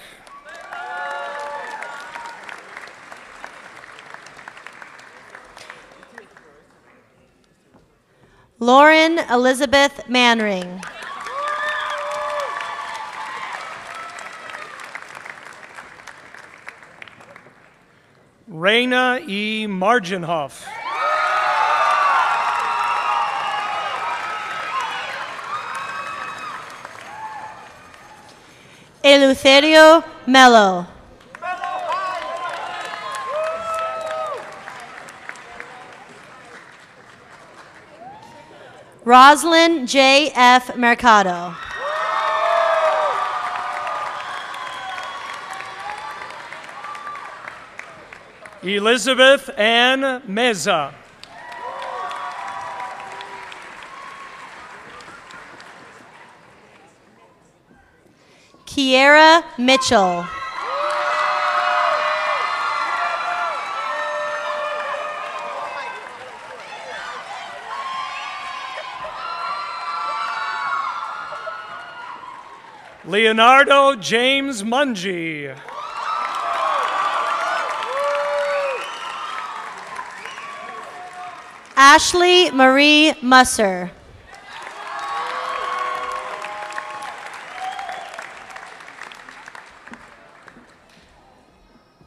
Lauren Elizabeth Manring. Raina E. Marginhoff. Eleuterio Mello. Roslyn J. F. Mercado. Elizabeth Ann Meza. Kiera Mitchell. Leonardo James Mungie. Ashley Marie Musser.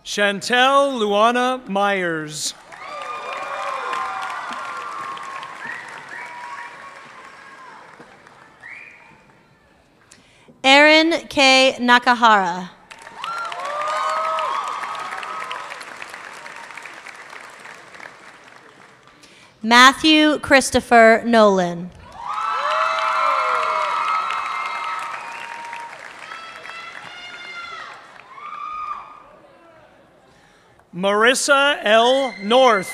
Chantel Luana Myers. Aaron K. Nakahara. Matthew Christopher Nolan. Marissa L. North.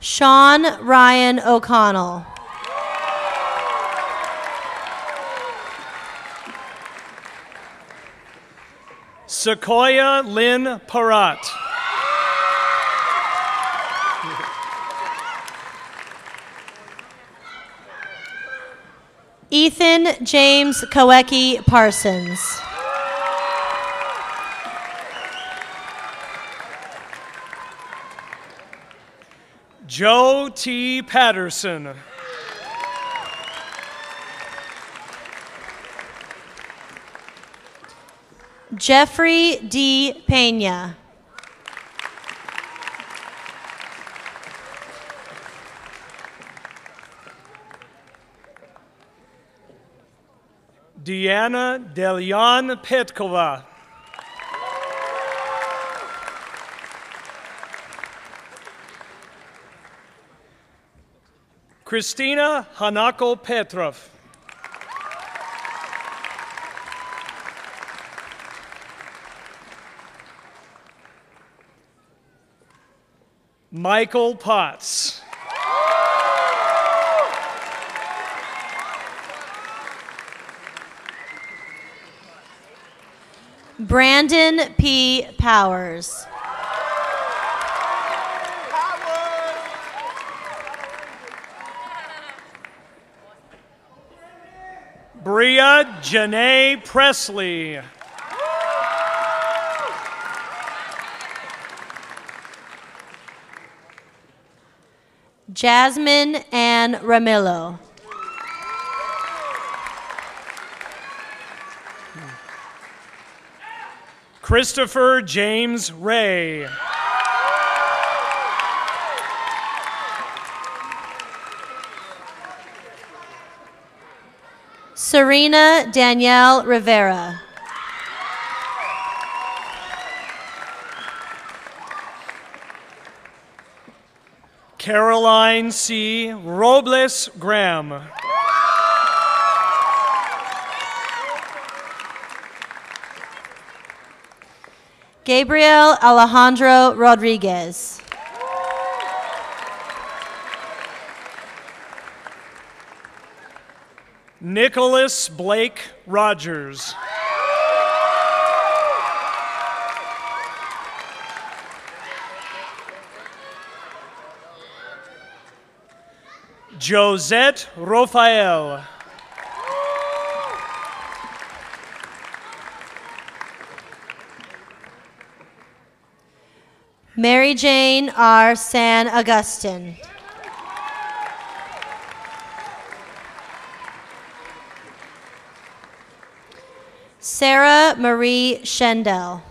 Sean Ryan O'Connell. Sequoia Lynn Parat. Ethan James Kowecki Parsons. Joe T. Patterson. Jeffrey D. Pena. Deanna Delyan Petkova. Christina Hanako Petrov. Michael Potts. Brandon P. Powers. Bria Janae Presley. Jasmine Ann Ramillo. Christopher James Ray. Serena Danielle Rivera. Caroline C. Robles Graham. Gabriel Alejandro Rodriguez. Nicholas Blake Rogers. Josette Raphael. Mary Jane R. San Augustine. Sarah Marie Schendel.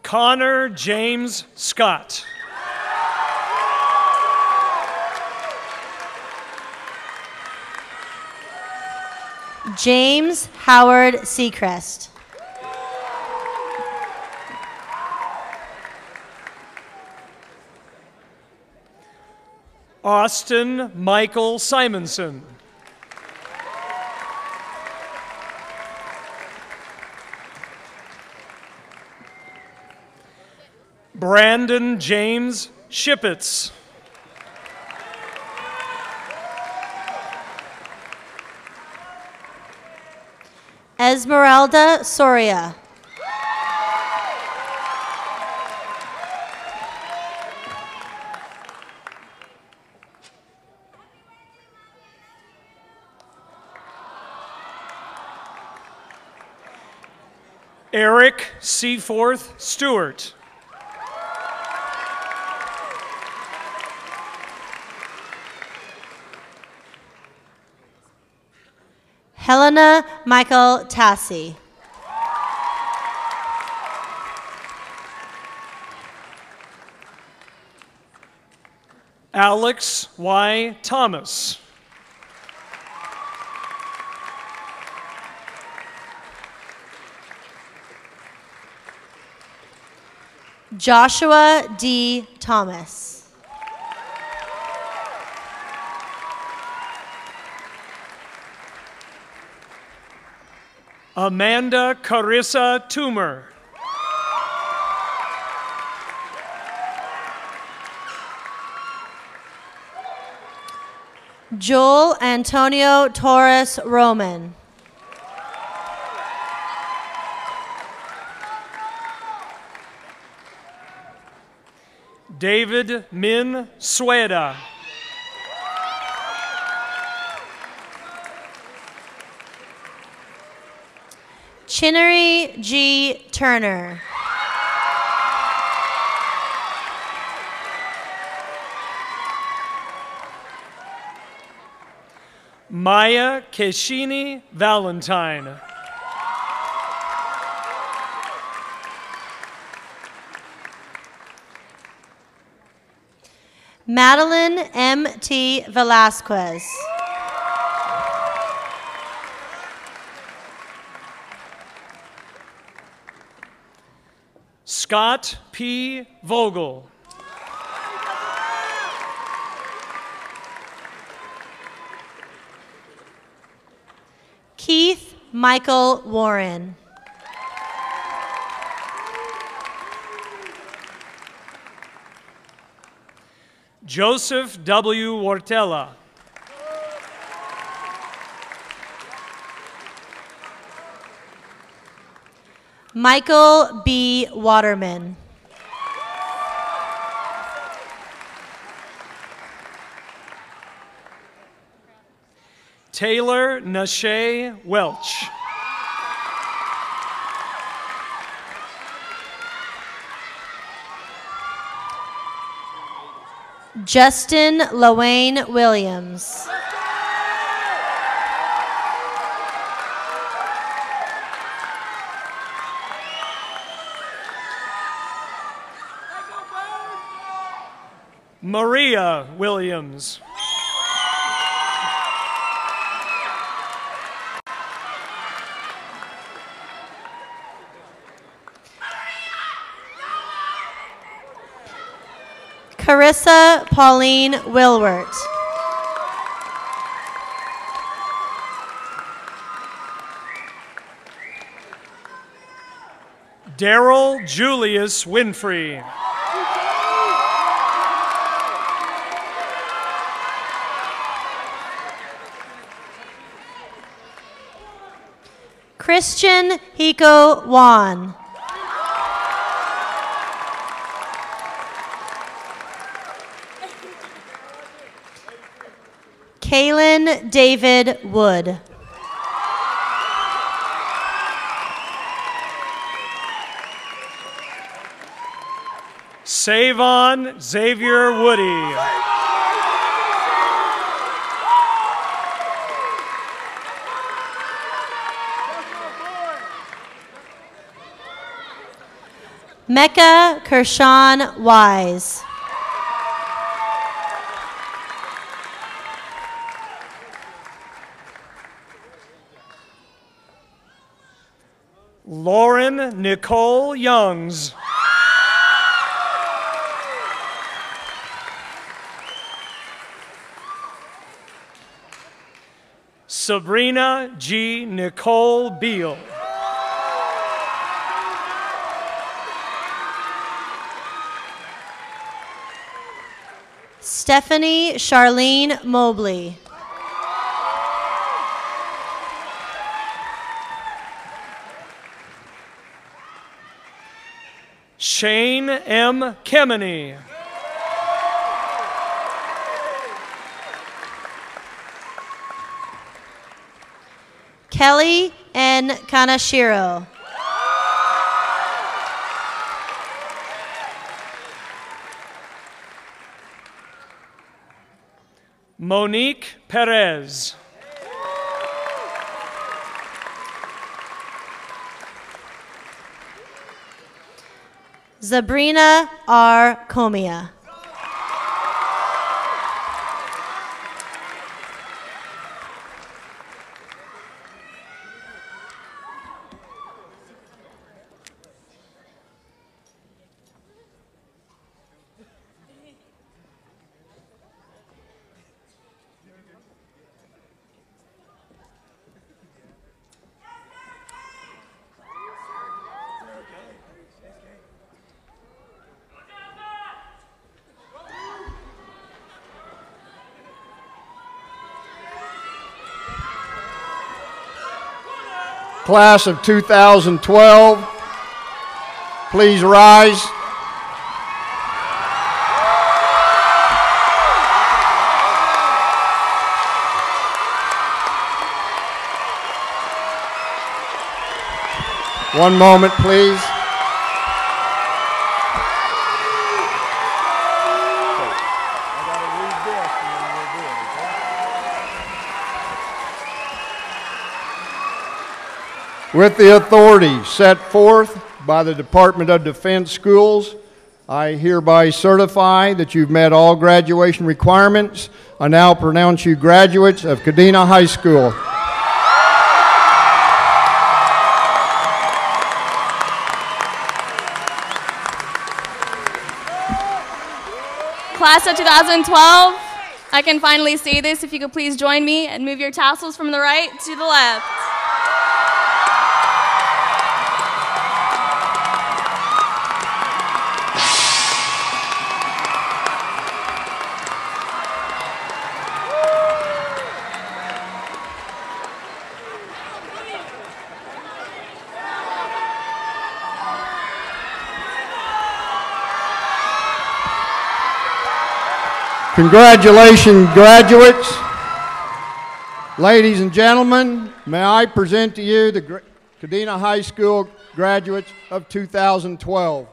Connor James Scott. James Howard Seacrest. Austin Michael Simonson. Brandon James Shippets. Esmeralda Soria. Eric Seaforth Stewart. Helena Michael Tassi. Alex Y. Thomas. Joshua D. Thomas. Amanda Carissa Toomer. Joel Antonio Torres Roman. David Min Sueda. Chinnery G. Turner. Maya Keshini Valentine. Madeline M. T. Velasquez. Scott P. Vogel. Keith Michael Warren. Joseph W. Wartella. Michael B. Waterman. Taylor Nashay Welch. Justin Lawayne Williams. Maria Williams. Carissa Pauline Wilwert. Daryl Julius Winfrey. Christian Hiko Wan. Kaylin David Wood. Savon Xavier Woody. Mecca Kershawn Wise. Lauren Nicole Youngs. Sabrina G. Nicole Beal. Stephanie Charlene Mobley. Shane M. Kemeny. Kelly N. Kanashiro. Monique Perez. Zabrina R. Comia. class of 2012. Please rise. One moment, please. With the authority set forth by the Department of Defense schools, I hereby certify that you've met all graduation requirements. I now pronounce you graduates of Kadena High School. Class of 2012, I can finally say this. If you could please join me and move your tassels from the right to the left. Congratulations, graduates. Ladies and gentlemen, may I present to you the Kadena High School graduates of 2012.